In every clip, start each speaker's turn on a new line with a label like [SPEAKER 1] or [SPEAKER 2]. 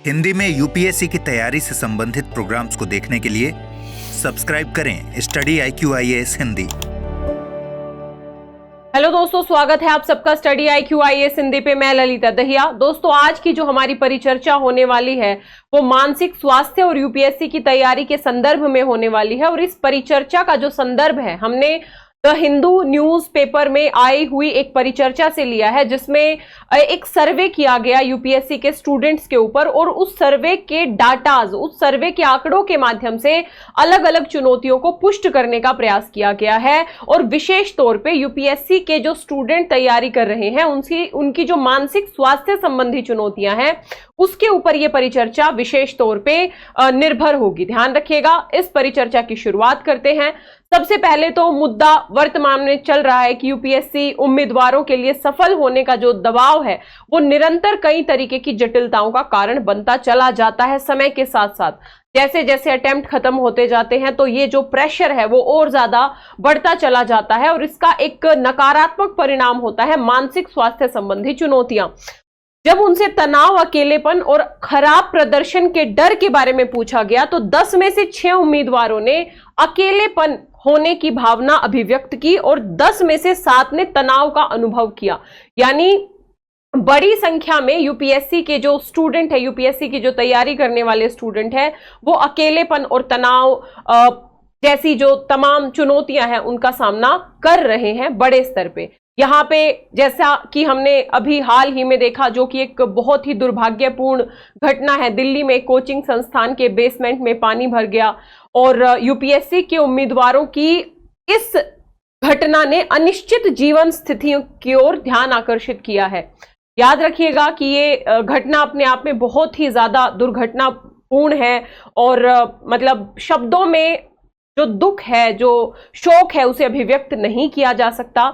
[SPEAKER 1] हिंदी में यूपीएससी की तैयारी से संबंधित प्रोग्राम्स को देखने के लिए सब्सक्राइब करें स्टडी IQ-IAS हिंदी।
[SPEAKER 2] हेलो दोस्तों, स्वागत है आप सबका स्टडी IQ-IAS हिंदी पे। मैं ललिता दहिया। दोस्तों, आज की जो हमारी परिचर्चा होने वाली है वो मानसिक स्वास्थ्य और यूपीएससी की तैयारी के संदर्भ में होने वाली है। और इस परिचर्चा का जो संदर्भ है हमने द हिंदू न्यूज़पेपर में आई हुई एक परिचर्चा से लिया है, जिसमें एक सर्वे किया गया यूपीएससी के स्टूडेंट्स के ऊपर और उस सर्वे के डाटाज, उस सर्वे के आंकड़ों के माध्यम से अलग अलग चुनौतियों को पुष्ट करने का प्रयास किया गया है। और विशेष तौर पे यूपीएससी के जो स्टूडेंट तैयारी कर रहे हैं उनकी जो मानसिक स्वास्थ्य संबंधी चुनौतियां हैं उसके ऊपर यह परिचर्चा विशेष तौर पे निर्भर होगी। ध्यान रखिएगा। इस परिचर्चा की शुरुआत करते हैं। सबसे पहले तो मुद्दा वर्तमान में चल रहा है कि यूपीएससी उम्मीदवारों के लिए सफल होने का जो दबाव है वो निरंतर कई तरीके की जटिलताओं का कारण बनता चला जाता है। समय के साथ साथ जैसे जैसे अटेम्प्ट खत्म होते जाते हैं तो ये जो प्रेशर है वो और ज्यादा बढ़ता चला जाता है और इसका एक नकारात्मक परिणाम होता है मानसिक स्वास्थ्य संबंधी चुनौतियां। जब उनसे तनाव, अकेलेपन और खराब प्रदर्शन के डर के बारे में पूछा गया तो 10 में से 6 उम्मीदवारों ने अकेलेपन होने की भावना अभिव्यक्त की और 10 में से 7 ने तनाव का अनुभव किया। यानी बड़ी संख्या में यूपीएससी के जो स्टूडेंट है, यूपीएससी की जो तैयारी करने वाले स्टूडेंट है, वो अकेलेपन और तनाव जैसी जो तमाम चुनौतियां हैं उनका सामना कर रहे हैं बड़े स्तर पे। यहाँ पे जैसा कि हमने अभी हाल ही में देखा, जो कि एक बहुत ही दुर्भाग्यपूर्ण घटना है, दिल्ली में कोचिंग संस्थान के बेसमेंट में पानी भर गया और यूपीएससी के उम्मीदवारों की इस घटना ने अनिश्चित जीवन स्थितियों की ओर ध्यान आकर्षित किया है। याद रखिएगा कि ये घटना अपने आप में बहुत ही ज्यादा दुर्घटनापूर्ण है और मतलब शब्दों में जो दुख है, जो शोक है, उसे अभिव्यक्त नहीं किया जा सकता।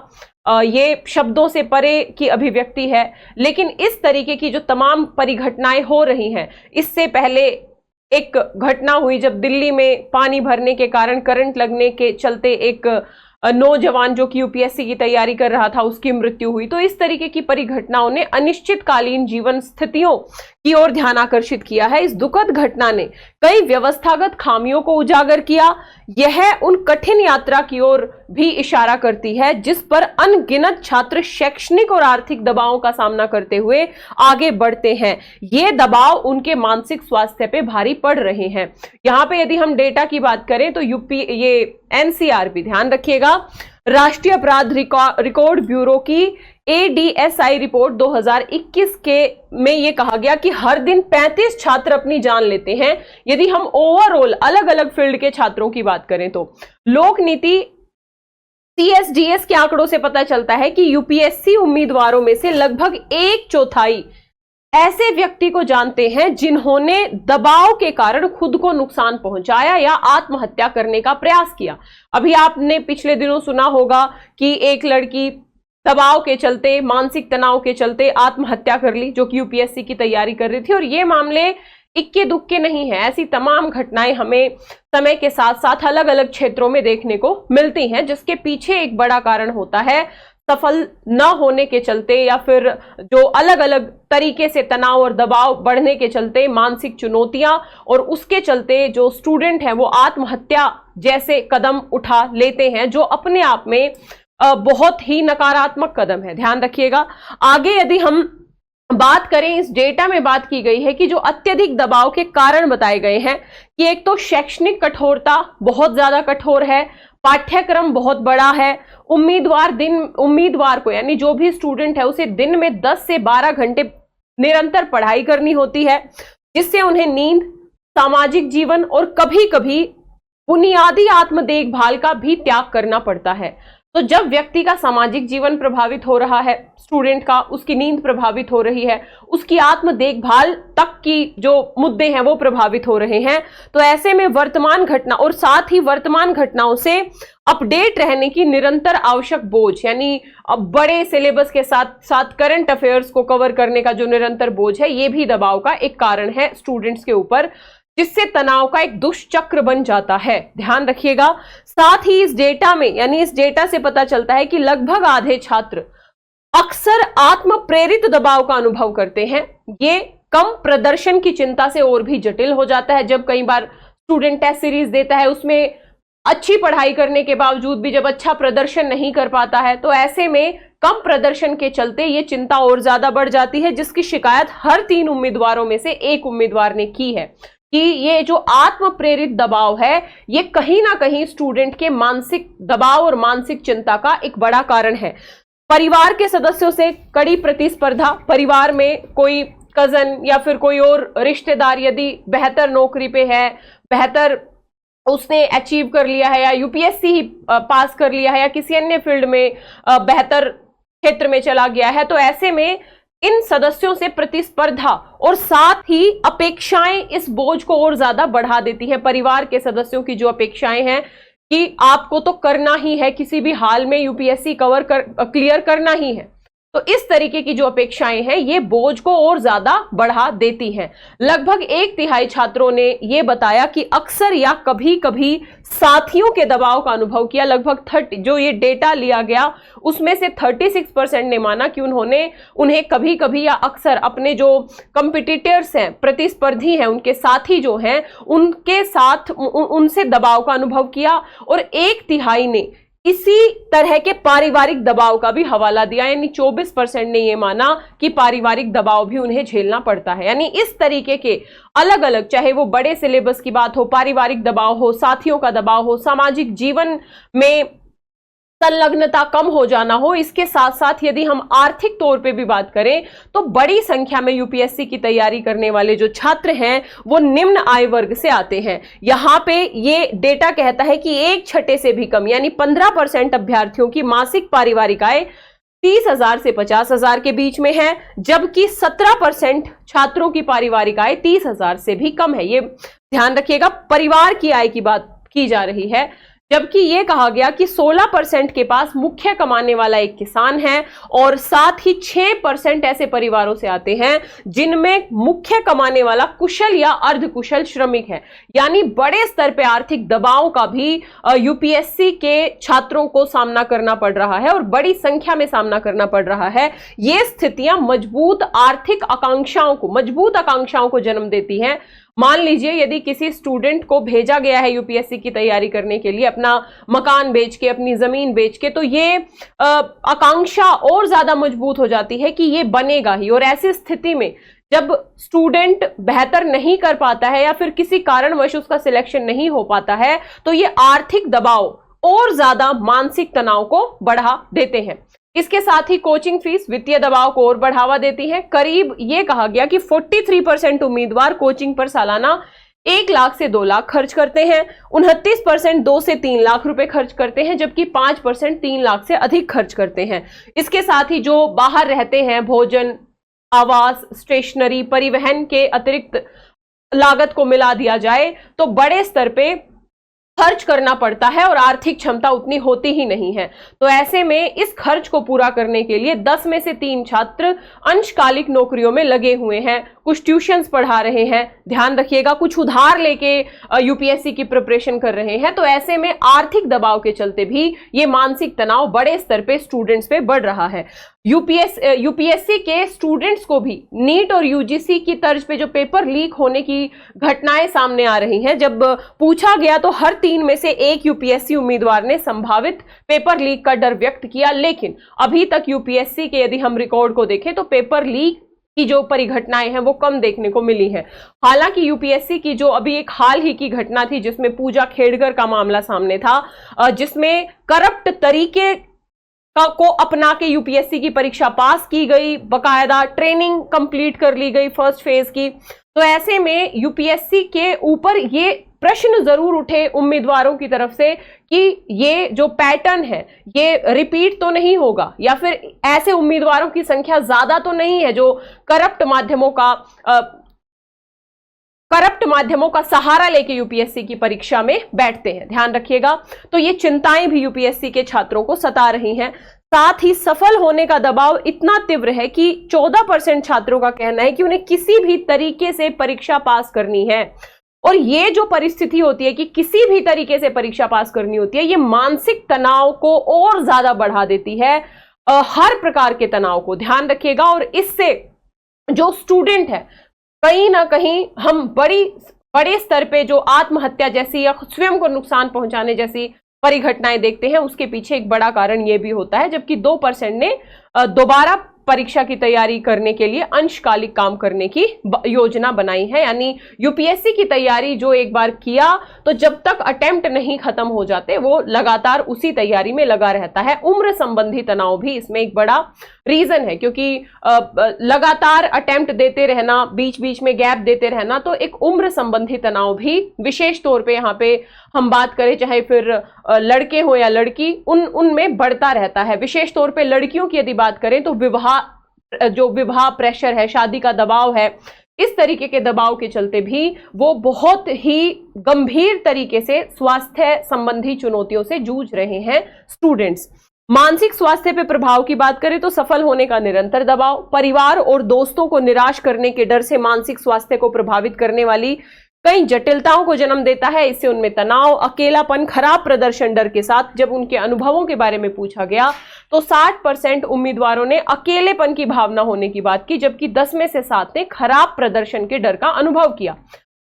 [SPEAKER 2] ये शब्दों से परे की अभिव्यक्ति है। लेकिन इस तरीके की जो तमाम परिघटनाएं हो रही हैं, इससे पहले एक घटना हुई जब दिल्ली में पानी भरने के कारण करंट लगने के चलते एक नौजवान जो कि यूपीएससी की तैयारी कर रहा था उसकी मृत्यु हुई। तो इस तरीके की परिघटनाओं ने अनिश्चितकालीन जीवन स्थितियों की ओर ध्यान आकर्षित किया है। इस दुखद घटना ने कई व्यवस्थागत खामियों को उजागर किया। यह उन कठिन यात्रा की ओर भी इशारा करती है जिस पर अनगिनत छात्र शैक्षणिक और आर्थिक दबावों का सामना करते हुए आगे बढ़ते हैं। ये दबाव उनके मानसिक स्वास्थ्य पे भारी पड़ रहे हैं। यहाँ पे यदि हम डेटा की बात करें तो ये एनसीआरबी, ध्यान रखिएगा, राष्ट्रीय अपराध रिकॉर्ड ब्यूरो की ADSI रिपोर्ट 2021 में यह कहा गया कि हर दिन 35 छात्र अपनी जान लेते हैं। यदि हम ओवरऑल अलग अलग फील्ड के छात्रों की बात करें तो लोक नीति CSDS के आंकड़ों से पता चलता है कि यूपीएससी उम्मीदवारों में से लगभग 1/4 ऐसे व्यक्ति को जानते हैं जिन्होंने दबाव के कारण खुद को नुकसान पहुंचाया या आत्महत्या करने का प्रयास किया। अभी आपने पिछले दिनों सुना होगा कि एक लड़की दबाव के चलते, मानसिक तनाव के चलते आत्महत्या कर ली, जो कि यूपीएससी की तैयारी कर रही थी। और ये मामले इक्के दुक्के नहीं है, ऐसी तमाम घटनाएं हमें समय के साथ साथ अलग अलग क्षेत्रों में देखने को मिलती हैं, जिसके पीछे एक बड़ा कारण होता है सफल न होने के चलते या फिर जो अलग अलग तरीके से तनाव और दबाव बढ़ने के चलते मानसिक चुनौतियां, और उसके चलते जो स्टूडेंट हैं वो आत्महत्या जैसे कदम उठा लेते हैं, जो अपने आप में बहुत ही नकारात्मक कदम है। ध्यान रखिएगा। आगे यदि हम बात करें, इस डेटा में बात की गई है कि जो अत्यधिक दबाव के कारण बताए गए हैं कि एक तो शैक्षणिक कठोरता बहुत ज्यादा कठोर है, पाठ्यक्रम बहुत बड़ा है, उम्मीदवार को यानी जो भी स्टूडेंट है उसे दिन में 10 से 12 घंटे निरंतर पढ़ाई करनी होती है, जिससे उन्हें नींद, सामाजिक जीवन और कभी कभी बुनियादी आत्म देखभाल का भी त्याग करना पड़ता है। तो जब व्यक्ति का सामाजिक जीवन प्रभावित हो रहा है, स्टूडेंट का, उसकी नींद प्रभावित हो रही है, उसकी आत्म देखभाल तक की जो मुद्दे हैं वो प्रभावित हो रहे हैं, तो ऐसे में वर्तमान घटना और साथ ही वर्तमान घटनाओं से अपडेट रहने की निरंतर आवश्यक बोझ, यानी अब बड़े सिलेबस के साथ साथ करंट अफेयर्स को कवर करने का जो निरंतर बोझ है, ये भी दबाव का एक कारण है स्टूडेंट्स के ऊपर, जिससे तनाव का एक दुष्चक्र बन जाता है। ध्यान रखिएगा। साथ ही इस डेटा में, यानी इस डेटा से पता चलता है कि लगभग आधे छात्र अक्सर आत्म प्रेरित दबाव का अनुभव करते हैं। ये कम प्रदर्शन की चिंता से और भी जटिल हो जाता है। जब कई बार स्टूडेंट टेस्ट सीरीज देता है, उसमें अच्छी पढ़ाई करने के बावजूद भी जब अच्छा प्रदर्शन नहीं कर पाता है, तो ऐसे में कम प्रदर्शन के चलते ये चिंता और ज्यादा बढ़ जाती है, जिसकी शिकायत हर 3 उम्मीदवारों में से एक उम्मीदवार ने की है कि ये जो आत्म प्रेरित दबाव है, ये कहीं ना कहीं स्टूडेंट के मानसिक दबाव और मानसिक चिंता का एक बड़ा कारण है। परिवार के सदस्यों से कड़ी प्रतिस्पर्धा, परिवार में कोई कजन या फिर कोई और रिश्तेदार यदि बेहतर नौकरी पे है, बेहतर उसने अचीव कर लिया है या यूपीएससी ही पास कर लिया है या किसी अन्य फील्ड में बेहतर क्षेत्र में चला गया है, तो ऐसे में इन सदस्यों से प्रतिस्पर्धा और साथ ही अपेक्षाएं इस बोझ को और ज्यादा बढ़ा देती है। परिवार के सदस्यों की जो अपेक्षाएं हैं कि आपको तो करना ही है, किसी भी हाल में यूपीएससी क्लियर करना ही है, तो इस तरीके की जो अपेक्षाएं हैं ये बोझ को और ज्यादा बढ़ा देती हैं। लगभग 1/3 छात्रों ने ये बताया कि अक्सर या कभी कभी साथियों के दबाव का अनुभव किया। लगभग 30, जो ये डेटा लिया गया उसमें से 36% ने माना कि उन्हें कभी कभी या अक्सर अपने जो कंपिटिटर्स हैं, प्रतिस्पर्धी हैं, उनके साथी जो हैं, उनके साथ उनसे दबाव का अनुभव किया। और 1/3 ने इसी तरह के पारिवारिक दबाव का भी हवाला दिया, यानी 24% ने यह माना कि पारिवारिक दबाव भी उन्हें झेलना पड़ता है। यानी इस तरीके के अलग अलग, चाहे वो बड़े सिलेबस की बात हो, पारिवारिक दबाव हो, साथियों का दबाव हो, सामाजिक जीवन में संलग्नता कम हो जाना हो, इसके साथ साथ यदि हम आर्थिक तौर पे भी बात करें तो बड़ी संख्या में यूपीएससी की तैयारी करने वाले जो छात्र हैं वो निम्न आय वर्ग से आते हैं। यहां पे ये डेटा कहता है कि 1/6 से भी कम, यानी 15% अभ्यर्थियों की मासिक पारिवारिक आय 30,000 से 50,000 के बीच में है, जबकि 17% छात्रों की पारिवारिक आय 30,000 से भी कम है। ये ध्यान रखिएगा, परिवार की आय की बात की जा रही है। जबकि यह कहा गया कि 16% के पास मुख्य कमाने वाला एक किसान है और साथ ही 6% ऐसे परिवारों से आते हैं जिनमें मुख्य कमाने वाला कुशल या अर्धकुशल श्रमिक है। यानी बड़े स्तर पे आर्थिक दबाव का भी यूपीएससी के छात्रों को सामना करना पड़ रहा है और बड़ी संख्या में सामना करना पड़ रहा है। ये स्थितियां मजबूत आकांक्षाओं को जन्म देती हैं। मान लीजिए यदि किसी स्टूडेंट को भेजा गया है यूपीएससी की तैयारी करने के लिए अपना मकान बेच के, अपनी जमीन बेच के, तो ये आकांक्षा और ज्यादा मजबूत हो जाती है कि ये बनेगा ही। और ऐसी स्थिति में जब स्टूडेंट बेहतर नहीं कर पाता है या फिर किसी कारणवश उसका सिलेक्शन नहीं हो पाता है, तो ये आर्थिक दबाव और ज्यादा मानसिक तनाव को बढ़ा देते हैं। इसके साथ ही कोचिंग फीस वित्तीय दबाव को और बढ़ावा देती है। करीब ये कहा गया कि 43% उम्मीदवार कोचिंग पर सालाना 1 लाख से 2 लाख खर्च करते हैं, 29% 2 से 3 लाख रुपए खर्च करते हैं, जबकि 5% 3 लाख से अधिक खर्च करते हैं। इसके साथ ही जो बाहर रहते हैं, भोजन, आवास, स्टेशनरी, परिवहन के अतिरिक्त लागत को मिला दिया जाए तो बड़े स्तर पे खर्च करना पड़ता है और आर्थिक क्षमता उतनी होती ही नहीं है। तो ऐसे में इस खर्च को पूरा करने के लिए 10 में से 3 छात्र अंशकालिक नौकरियों में लगे हुए हैं, कुछ ट्यूशंस पढ़ा रहे हैं, ध्यान रखिएगा कुछ उधार लेके यूपीएससी की प्रिपरेशन कर रहे हैं। तो ऐसे में आर्थिक दबाव के चलते भी ये मानसिक तनाव बड़े स्तर पे स्टूडेंट्स पे बढ़ रहा है। यूपीएससी के स्टूडेंट्स को भी नीट और यूजीसी की तर्ज पे जो पेपर लीक होने की घटनाएं सामने आ रही हैं, जब पूछा गया तो हर 3 में से 1 यूपीएससी उम्मीदवार ने संभावित पेपर लीक का डर व्यक्त किया। लेकिन अभी तक यूपीएससी के यदि हम रिकॉर्ड को देखें तो पेपर लीक की जो परिघटनाएं हैं वो कम देखने को मिली है। हालांकि यूपीएससी की जो अभी एक हाल ही की घटना थी जिसमें पूजा खेड़कर का मामला सामने था, जिसमें करप्ट तरीके को अपना के यूपीएससी की परीक्षा पास की गई, बकायदा ट्रेनिंग कंप्लीट कर ली गई फर्स्ट फेज की। तो ऐसे में यूपीएससी के ऊपर ये प्रश्न जरूर उठे उम्मीदवारों की तरफ से कि ये जो पैटर्न है ये रिपीट तो नहीं होगा, या फिर ऐसे उम्मीदवारों की संख्या ज्यादा तो नहीं है जो करप्ट माध्यमों का सहारा लेके यूपीएससी की परीक्षा में बैठते हैं। ध्यान रखिएगा। तो ये चिंताएं भी यूपीएससी के छात्रों को सता रही हैं। साथ ही सफल होने का दबाव इतना तीव्र है कि 14% छात्रों का कहना है कि उन्हें किसी भी तरीके से परीक्षा पास करनी है। और ये जो परिस्थिति होती है कि किसी भी तरीके से परीक्षा पास करनी होती है, ये मानसिक तनाव को और ज्यादा बढ़ा देती है, हर प्रकार के तनाव को। ध्यान रखिएगा। और इससे जो स्टूडेंट है कहीं ना कहीं हम बड़े स्तर पे जो आत्महत्या जैसी या स्वयं को नुकसान पहुंचाने जैसी परिघटनाएं देखते हैं, उसके पीछे एक बड़ा कारण ये भी होता है। जबकि 2% ने दोबारा परीक्षा की तैयारी करने के लिए अंशकालिक काम करने की योजना बनाई है। यानी यूपीएससी की तैयारी जो एक बार किया तो जब तक अटेम्प्ट नहीं खत्म हो जाते वो लगातार उसी तैयारी में लगा रहता है। उम्र संबंधी तनाव भी इसमें एक बड़ा रीजन है, क्योंकि लगातार अटेम्प्ट देते रहना, बीच बीच में गैप देते रहना, तो एक उम्र संबंधी तनाव भी विशेष तौर पे यहाँ पे हम बात करें, चाहे फिर लड़के हो या लड़की, उनमें बढ़ता रहता है। विशेष तौर पे लड़कियों की यदि बात करें तो विवाह प्रेशर है, शादी का दबाव है, इस तरीके के दबाव के चलते भी वो बहुत ही गंभीर तरीके से स्वास्थ्य संबंधी चुनौतियों से जूझ रहे हैं स्टूडेंट्स। मानसिक स्वास्थ्य पे प्रभाव की बात करें तो सफल होने का निरंतर दबाव, परिवार और दोस्तों को निराश करने के डर से मानसिक स्वास्थ्य को प्रभावित करने वाली कई जटिलताओं को जन्म देता है। इससे उनमें तनाव, अकेलापन, खराब प्रदर्शन डर के साथ जब उनके अनुभवों के बारे में पूछा गया तो 60% उम्मीदवारों ने अकेलेपन की भावना होने की बात की, जबकि 10 में से 7 ने खराब प्रदर्शन के डर का अनुभव किया।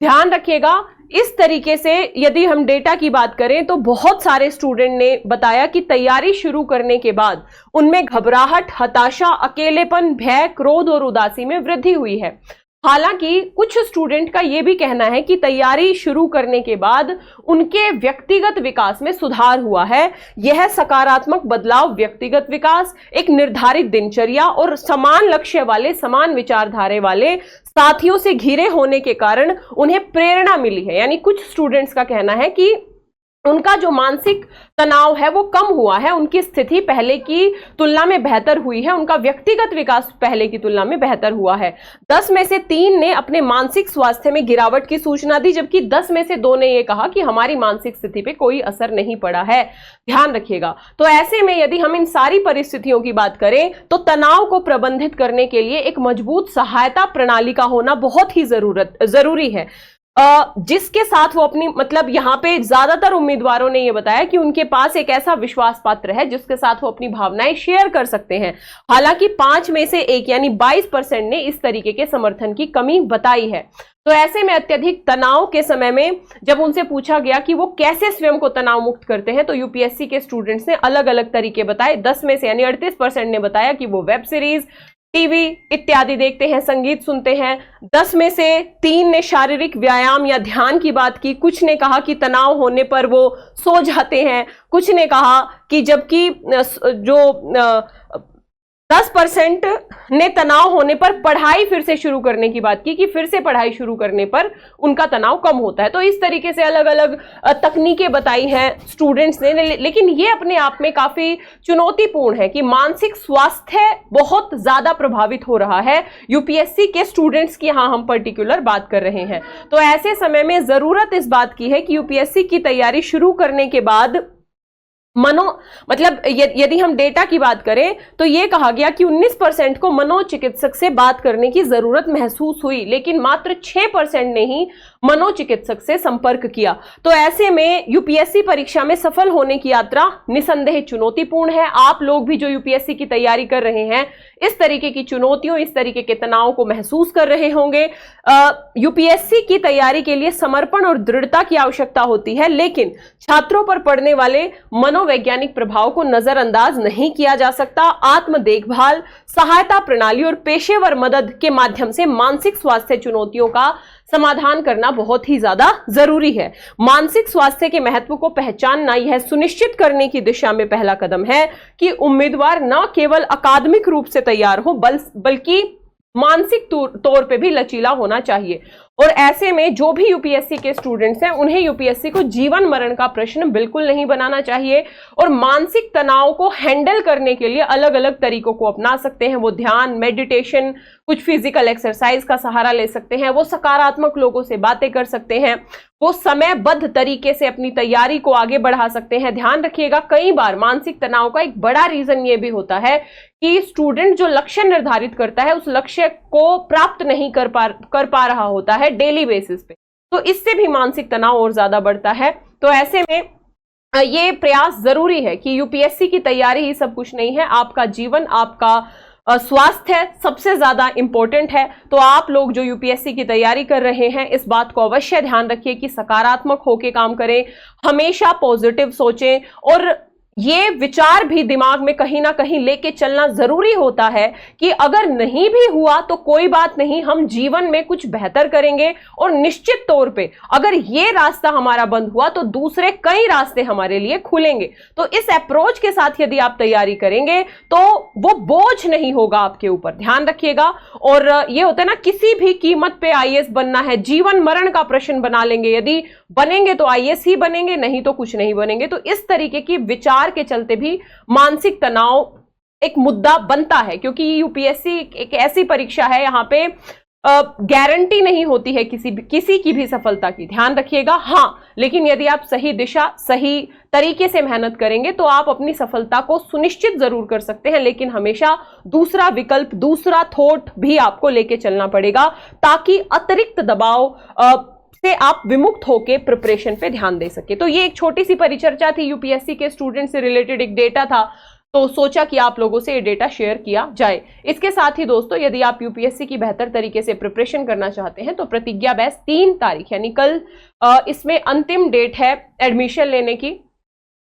[SPEAKER 2] ध्यान रखिएगा, इस तरीके से यदि हम डेटा की बात करें तो बहुत सारे स्टूडेंट ने बताया कि तैयारी शुरू करने के बाद उनमें घबराहट, हताशा, अकेलेपन, भय, क्रोध और उदासी में वृद्धि हुई है। हालांकि कुछ स्टूडेंट का यह भी कहना है कि तैयारी शुरू करने के बाद उनके व्यक्तिगत विकास में सुधार हुआ है। यह सकारात्मक बदलाव व्यक्तिगत विकास, एक निर्धारित दिनचर्या और समान लक्ष्य वाले, समान विचारधारा वाले साथियों से घिरे होने के कारण उन्हें प्रेरणा मिली है। यानी कुछ स्टूडेंट्स का कहना है कि उनका जो मानसिक तनाव है वो कम हुआ है, उनकी स्थिति पहले की तुलना में बेहतर हुई है, उनका व्यक्तिगत विकास पहले की तुलना में बेहतर हुआ है। 10 में से 3 ने अपने मानसिक स्वास्थ्य में गिरावट की सूचना दी, जबकि 10 में से 2 ने यह कहा कि हमारी मानसिक स्थिति पे कोई असर नहीं पड़ा है। ध्यान रखिएगा, तो ऐसे में यदि हम इन सारी परिस्थितियों की बात करें तो तनाव को प्रबंधित करने के लिए एक मजबूत सहायता प्रणाली का होना बहुत ही जरूरी है, जिसके साथ वो अपनी, मतलब यहाँ पे ज्यादातर उम्मीदवारों ने ये बताया कि उनके पास एक ऐसा विश्वास पात्र है जिसके साथ वो अपनी भावनाएं शेयर कर सकते हैं। हालांकि 5 में से 1 यानी 22% ने इस तरीके के समर्थन की कमी बताई है। तो ऐसे में अत्यधिक तनाव के समय में जब उनसे पूछा गया कि वो कैसे स्वयं को तनाव मुक्त करते हैं तो यूपीएससी के स्टूडेंट्स ने अलग अलग तरीके बताए। 10 में से यानी 38% ने बताया कि वो वेब सीरीज, टीवी इत्यादि देखते हैं, संगीत सुनते हैं। 10 में से 3 ने शारीरिक व्यायाम या ध्यान की बात की। कुछ ने कहा कि तनाव होने पर वो सो जाते हैं। कुछ ने कहा कि जबकि जो 10% ने तनाव होने पर पढ़ाई फिर से शुरू करने की बात की, कि फिर से पढ़ाई शुरू करने पर उनका तनाव कम होता है। तो इस तरीके से अलग अलग तकनीकें बताई हैं स्टूडेंट्स ने, लेकिन ये अपने आप में काफी चुनौतीपूर्ण है कि मानसिक स्वास्थ्य बहुत ज्यादा प्रभावित हो रहा है यूपीएससी के स्टूडेंट्स की, यहाँ हम पर्टिकुलर बात कर रहे हैं। तो ऐसे समय में जरूरत इस बात की है कि यूपीएससी की तैयारी शुरू करने के बाद मतलब यदि हम डेटा की बात करें तो यह कहा गया कि 19% को मनोचिकित्सक से बात करने की जरूरत महसूस हुई, लेकिन मात्र 6% ने ही मनोचिकित्सक से संपर्क किया। तो ऐसे में यूपीएससी परीक्षा में सफल होने की यात्रा निसंदेह चुनौतीपूर्ण है। आप लोग भी जो यूपीएससी की तैयारी कर रहे हैं इस तरीके की चुनौतियों, इस तरीके के तनाव को महसूस कर रहे होंगे। यूपीएससी की तैयारी के लिए समर्पण और दृढ़ता की आवश्यकता होती है, लेकिन छात्रों पर पड़ने वाले मनोवैज्ञानिक प्रभाव को नजरअंदाज नहीं किया जा सकता। आत्म देखभाल, सहायता प्रणाली और पेशेवर मदद के माध्यम से मानसिक स्वास्थ्य चुनौतियों का समाधान करना बहुत ही ज्यादा जरूरी है। मानसिक स्वास्थ्य के महत्व को पहचानना यह सुनिश्चित करने की दिशा में पहला कदम है कि उम्मीदवार न केवल अकादमिक रूप से तैयार हो बल्कि मानसिक तौर पे भी लचीला होना चाहिए। और ऐसे में जो भी यूपीएससी के स्टूडेंट्स हैं उन्हें यूपीएससी को जीवन मरण का प्रश्न बिल्कुल नहीं बनाना चाहिए, और मानसिक तनाव को हैंडल करने के लिए अलग अलग तरीकों को अपना सकते हैं। वो ध्यान, मेडिटेशन, कुछ फिजिकल एक्सरसाइज का सहारा ले सकते हैं, वो सकारात्मक लोगों से बातें कर सकते हैं, वो समयबद्ध तरीके से अपनी तैयारी को आगे बढ़ा सकते हैं। ध्यान रखिएगा, कई बार मानसिक तनाव का एक बड़ा रीजन ये भी होता है कि स्टूडेंट जो लक्ष्य निर्धारित करता है उस लक्ष्य को प्राप्त नहीं कर पा रहा होता है डेली बेसिस पे, तो इससे भी मानसिक तनाव और ज्यादा बढ़ता है। तो ऐसे में ये प्रयास जरूरी है कि यूपीएससी की तैयारी ही सब कुछ नहीं है। आपका जीवन, आपका स्वास्थ्य सबसे ज्यादा इंपॉर्टेंट है। तो आप लोग जो यूपीएससी की तैयारी कर रहे हैं, इस बात को अवश्य ध्यान रखिए कि सकारात्मक होकर काम करें, हमेशा पॉजिटिव सोचें और ये विचार भी दिमाग में कहीं ना कहीं लेके चलना जरूरी होता है कि अगर नहीं भी हुआ तो कोई बात नहीं, हम जीवन में कुछ बेहतर करेंगे और निश्चित तौर पे अगर ये रास्ता हमारा बंद हुआ तो दूसरे कई रास्ते हमारे लिए खुलेंगे। तो इस अप्रोच के साथ यदि आप तैयारी करेंगे तो वो बोझ नहीं होगा आपके ऊपर, ध्यान रखिएगा। और ये होता है ना, किसी भी कीमत पे आईएएस बनना है, जीवन मरण का प्रश्न बना लेंगे, यदि बनेंगे तो आईएएस ही बनेंगे, नहीं तो कुछ नहीं बनेंगे। तो इस तरीके की विचार के चलते भी मानसिक तनाव एक मुद्दा बनता है, क्योंकि यूपीएससी एक ऐसी परीक्षा है, यहां पे गारंटी नहीं होती है किसी की भी सफलता की, ध्यान रखिएगा। हां, लेकिन यदि आप सही दिशा, सही तरीके से मेहनत करेंगे तो आप अपनी सफलता को सुनिश्चित जरूर कर सकते हैं, लेकिन हमेशा दूसरा विकल्प, दूसरा थॉट भी आपको लेके चलना पड़ेगा, ताकि अतिरिक्त दबाव से आप विमुक्त होकर प्रिपरेशन पे ध्यान दे सके। तो ये एक छोटी सी परिचर्चा थी, यूपीएससी के स्टूडेंट से रिलेटेड एक डेटा था, तो सोचा कि आप लोगों से ये डेटा शेयर किया जाए। इसके साथ ही दोस्तों, यदि आप यूपीएससी की बेहतर तरीके से प्रिपरेशन करना चाहते हैं तो प्रतिज्ञा बैच 3 तारीख यानी कल इसमें अंतिम डेट है एडमिशन लेने की।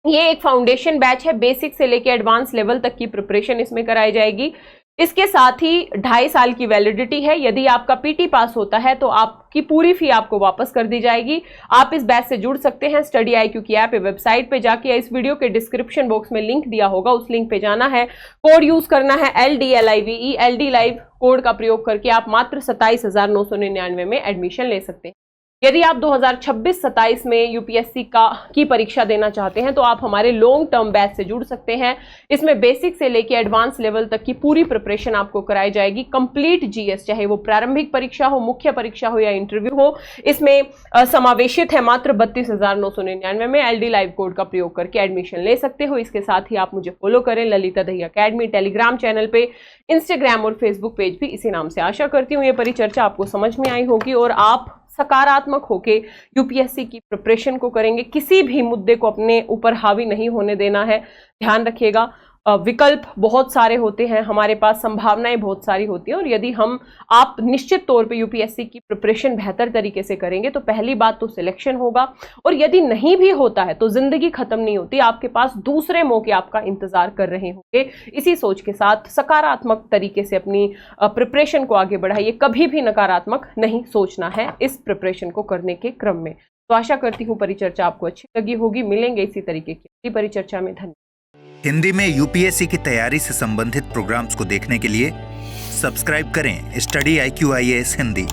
[SPEAKER 2] ये एक फाउंडेशन बैच है, बेसिक से लेकर एडवांस लेवल तक की प्रिपरेशन इसमें कराई जाएगी। इसके साथ ही 2.5 साल की वैलिडिटी है। यदि आपका पीटी पास होता है तो आपकी पूरी फी आपको वापस कर दी जाएगी। आप इस बैच से जुड़ सकते हैं स्टडी IQ की ऐप वेबसाइट पे जाके, या इस वीडियो के डिस्क्रिप्शन बॉक्स में लिंक दिया होगा, उस लिंक पे जाना है, कोड यूज करना है LDLIVE, LD लाइव कोड का प्रयोग करके आप मात्र 27,999 में एडमिशन ले सकते हैं। यदि आप 2026-27 में यूपीएससी की परीक्षा देना चाहते हैं तो आप हमारे लॉन्ग टर्म बैच से जुड़ सकते हैं। इसमें बेसिक से लेकर एडवांस लेवल तक की पूरी प्रिपरेशन आपको कराई जाएगी। कंप्लीट जीएस, चाहे वो प्रारंभिक परीक्षा हो, मुख्य परीक्षा हो या इंटरव्यू हो, इसमें समावेशित है। मात्र 32,999 में LD लाइव कोड का प्रयोग करके एडमिशन ले सकते हो। इसके साथ ही आप मुझे फॉलो करें, Lalita Dahiya academy, Telegram channel पे, इंस्टाग्राम और फेसबुक पेज भी इसी नाम से। आशा करती हूँ ये परिचर्चा आपको समझ में आई होगी और आप सकारात्मक होके यूपीएससी की प्रिपरेशन को करेंगे। किसी भी मुद्दे को अपने ऊपर हावी नहीं होने देना है, ध्यान रखिएगा। विकल्प बहुत सारे होते हैं, हमारे पास संभावनाएं बहुत सारी होती हैं, और यदि आप निश्चित तौर पे यूपीएससी की प्रिपरेशन बेहतर तरीके से करेंगे तो पहली बात तो सिलेक्शन होगा, और यदि नहीं भी होता है तो जिंदगी खत्म नहीं होती, आपके पास दूसरे मौके आपका इंतजार कर रहे होंगे। इसी सोच के साथ सकारात्मक तरीके से अपनी प्रिपरेशन को आगे बढ़ाइए, कभी भी नकारात्मक नहीं सोचना है इस प्रिपरेशन को करने के क्रम में। तो आशा करती हूँ परिचर्चा आपको अच्छी लगी होगी। मिलेंगे इसी तरीके की परिचर्चा में। धन्यवाद।
[SPEAKER 1] हिंदी में यूपीएससी की तैयारी से संबंधित प्रोग्राम्स को देखने के लिए सब्सक्राइब करें स्टडी IQ IAS हिंदी।